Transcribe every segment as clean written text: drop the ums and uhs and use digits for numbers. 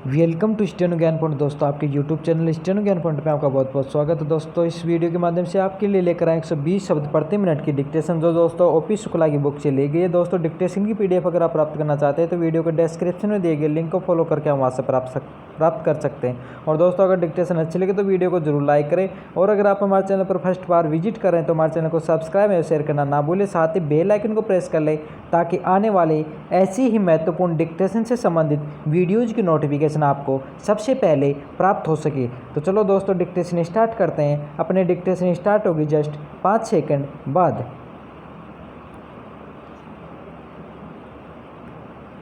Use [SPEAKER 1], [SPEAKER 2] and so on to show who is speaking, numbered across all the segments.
[SPEAKER 1] Welcome to steno ज्ञान point. दोस्तों आपके यूट्यूब चैनल स्टेनो ज्ञान पॉइंट पे आपका बहुत बहुत स्वागत है। दोस्तों इस वीडियो के माध्यम से आपके लिए लेकर आए 120 शब्द प्रति मिनट की डिक्टेशन, जो दोस्तों ओपी शुक्ला की बुक से ली गई है। दोस्तों डिक्टेशन की पीडीएफ अगर आप प्राप्त करना चाहते हैं तो वीडियो के डिस्क्रिप्शन में दिए गए लिंक को फॉलो करके हम वहाँ से प्राप्त कर सकते हैं। और दोस्तों अगर डिक्टेशन अच्छी लगे तो वीडियो को जरूर लाइक करें, और अगर आप हमारे चैनल पर फर्स्ट बार विजिट करें तो हमारे चैनल को सब्सक्राइब और शेयर करना ना भूलें। साथ ही बेल आइकन को प्रेस कर लें ताकि आने वाले ऐसी ही महत्वपूर्ण डिक्टेशन से संबंधित वीडियोज़ की नोटिफिकेशन आपको सबसे पहले प्राप्त हो सके। तो चलो दोस्तों डिक्टेशन स्टार्ट करते हैं। अपने डिक्टेशन स्टार्ट होगी जस्ट 5 सेकंड बाद।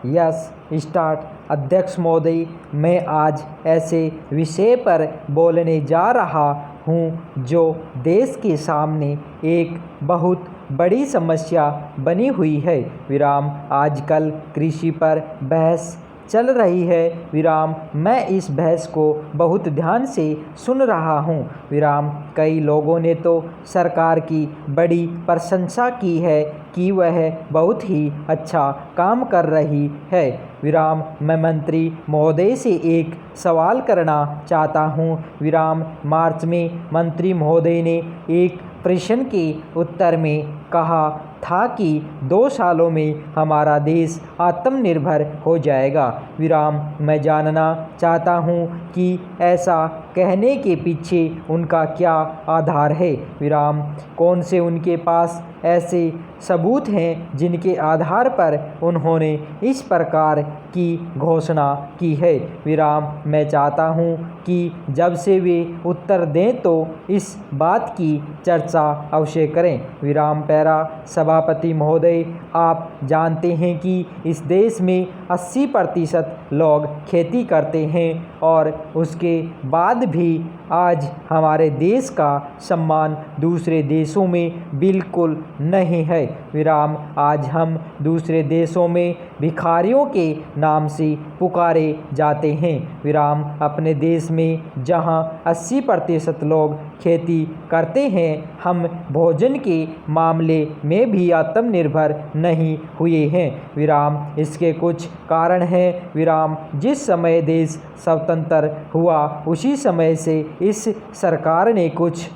[SPEAKER 1] Yes start. अध्यक्ष महोदय, मैं आज ऐसे विषय पर बोलने जा रहा हूँ जो देश के सामने एक बहुत बड़ी समस्या बनी हुई है। विराम। आजकल कृषि पर बहस चल रही है। विराम। मैं इस बहस को बहुत ध्यान से सुन रहा हूँ। विराम। कई लोगों ने तो सरकार की बड़ी प्रशंसा की है कि वह बहुत ही अच्छा काम कर रही है। विराम। मैं मंत्री महोदय से एक सवाल करना चाहता हूँ। विराम। मार्च में मंत्री महोदय ने एक प्रश्न के उत्तर में कहा था कि 2 सालों में हमारा देश आत्मनिर्भर हो जाएगा। विराम। मैं जानना चाहता हूँ कि ऐसा कहने के पीछे उनका क्या आधार है। विराम। कौन से उनके पास ऐसे सबूत हैं जिनके आधार पर उन्होंने इस प्रकार की घोषणा की है। विराम। मैं चाहता हूँ कि जब से वे उत्तर दें तो इस बात की चर्चा अवश्य करें। विराम। पैरा। सभापति महोदय, आप जानते हैं कि इस देश में 80% लोग खेती करते हैं और उसके बाद भी आज हमारे देश का सम्मान दूसरे देशों में बिल्कुल नहीं है। विराम। आज हम दूसरे देशों में भिखारियों के नाम से पुकारे जाते हैं। विराम। अपने देश में जहां 80% लोग खेती करते हैं, हम भोजन के मामले में भी आत्मनिर्भर नहीं हुए हैं। विराम। इसके कुछ कारण हैं। विराम। जिस समय देश स्वतंत्र हुआ उसी समय से इस सरकार ने कुछ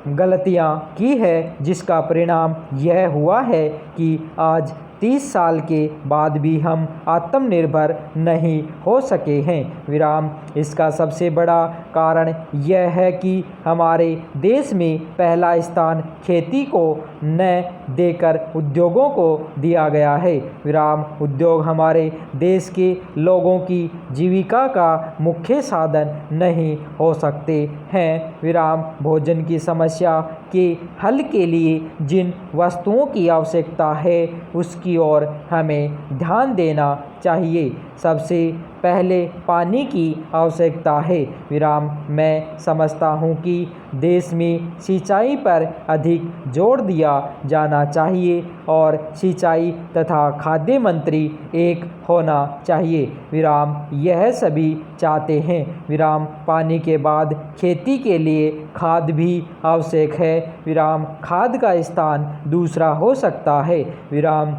[SPEAKER 1] गलतियां की है, जिसका परिणाम यह हुआ है कि आज 30 साल के बाद भी हम आत्मनिर्भर नहीं हो सके हैं। विराम। इसका सबसे बड़ा कारण यह है कि हमारे देश में पहला स्थान खेती को न देकर उद्योगों को दिया गया है। विराम। उद्योग हमारे देश के लोगों की जीविका का मुख्य साधन नहीं हो सकते हैं। विराम। भोजन की समस्या के हल के लिए जिन वस्तुओं की आवश्यकता है उसकी ओर हमें ध्यान देना चाहिए। सबसे पहले पानी की आवश्यकता है। विराम। मैं समझता हूँ कि देश में सिंचाई पर अधिक जोर दिया जाना चाहिए और सिंचाई तथा खाद्य मंत्री एक होना चाहिए। विराम। यह सभी चाहते हैं। विराम। पानी के बाद खेती के लिए खाद भी आवश्यक है। विराम। खाद का स्थान दूसरा हो सकता है। विराम।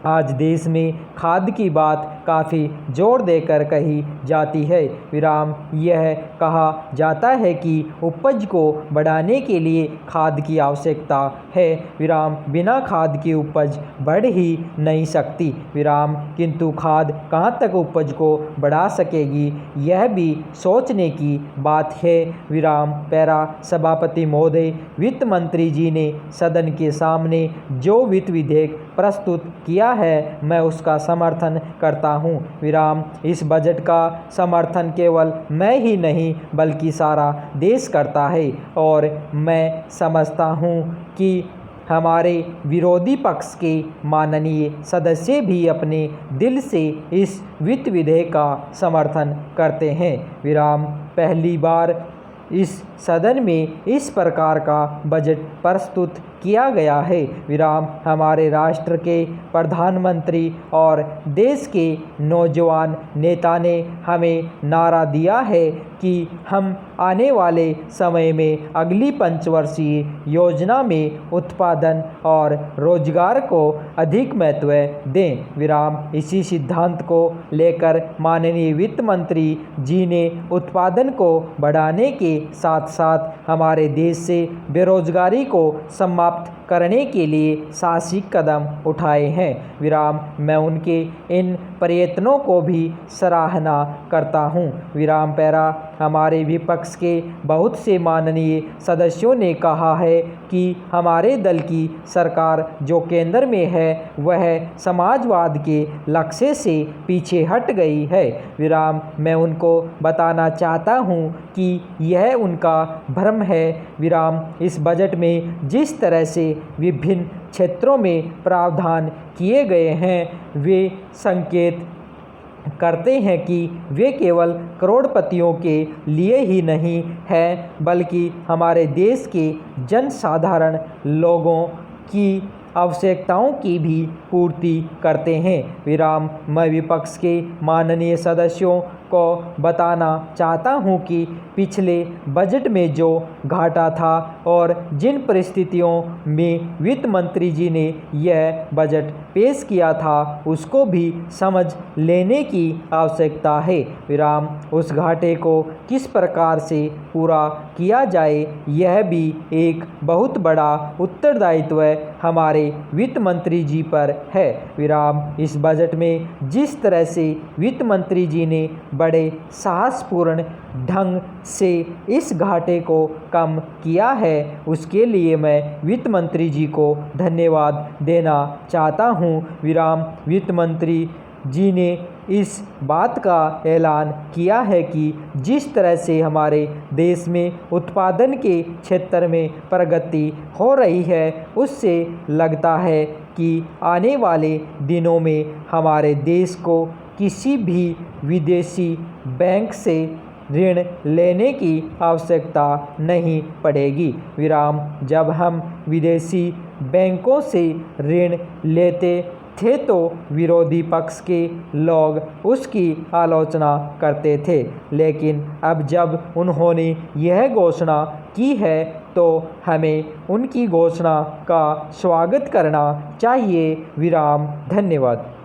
[SPEAKER 1] आज देश में खाद की बात काफ़ी जोर देकर कही जाती है। विराम। यह कहा जाता है कि उपज को बढ़ाने के लिए खाद की आवश्यकता है। विराम। बिना खाद की उपज बढ़ ही नहीं सकती। विराम। किंतु खाद कहाँ तक उपज को बढ़ा सकेगी, यह भी सोचने की बात है। विराम। पैरा। सभापति महोदय, वित्त मंत्री जी ने सदन के सामने जो वित्त विधेयक प्रस्तुत किया है मैं उसका समर्थन करता हूँ। विराम। इस बजट का समर्थन केवल मैं ही नहीं बल्कि सारा देश करता है, और मैं समझता हूँ कि हमारे विरोधी पक्ष के माननीय सदस्य भी अपने दिल से इस वित्त विधेयक का समर्थन करते हैं। विराम। पहली बार इस सदन में इस प्रकार का बजट प्रस्तुत किया गया है। विराम हमारे राष्ट्र के प्रधानमंत्री और देश के नौजवान नेता ने हमें नारा दिया है कि हम आने वाले समय में अगली पंचवर्षीय योजना में उत्पादन और रोजगार को अधिक महत्व दें। विराम इसी सिद्धांत को लेकर माननीय वित्त मंत्री जी ने उत्पादन को बढ़ाने के साथ साथ हमारे देश से बेरोजगारी को समाप्त करने के लिए साहसिक कदम उठाए हैं। विराम मैं उनके इन प्रयत्नों को भी सराहना करता हूं। विराम पैरा हमारे विपक्ष के बहुत से माननीय सदस्यों ने कहा है कि हमारे दल की सरकार जो केंद्र में है वह समाजवाद के लक्ष्य से पीछे हट गई है। विराम मैं उनको बताना चाहता हूं कि यह उनका भ्रम है। विराम इस बजट में जिस तरह से विभिन्न क्षेत्रों में प्रावधान किए गए हैं वे संकेत करते हैं कि वे केवल करोड़पतियों के लिए ही नहीं हैं बल्कि हमारे देश के जनसाधारण लोगों की आवश्यकताओं की भी पूर्ति करते हैं। विराम मैं विपक्ष के माननीय सदस्यों को बताना चाहता हूं कि पिछले बजट में जो घाटा था और जिन परिस्थितियों में वित्त मंत्री जी ने यह बजट पेश किया था उसको भी समझ लेने की आवश्यकता है। विराम उस घाटे को किस प्रकार से पूरा किया जाए यह भी एक बहुत बड़ा उत्तरदायित्व हमारे वित्त मंत्री जी पर है। विराम इस बजट में जिस तरह से वित्त मंत्री जी ने बड़े साहसपूर्ण ढंग से इस घाटे को कम किया है उसके लिए मैं वित्त मंत्री जी को धन्यवाद देना चाहता हूं। विराम वित्त मंत्री जी ने इस बात का ऐलान किया है कि जिस तरह से हमारे देश में उत्पादन के क्षेत्र में प्रगति हो रही है उससे लगता है कि आने वाले दिनों में हमारे देश को किसी भी विदेशी बैंक से ऋण लेने की आवश्यकता नहीं पड़ेगी। विराम जब हम विदेशी बैंकों से ऋण लेते थे तो विरोधी पक्ष के लोग उसकी आलोचना करते थे, लेकिन अब जब उन्होंने यह घोषणा की है तो हमें उनकी घोषणा का स्वागत करना चाहिए। विराम धन्यवाद।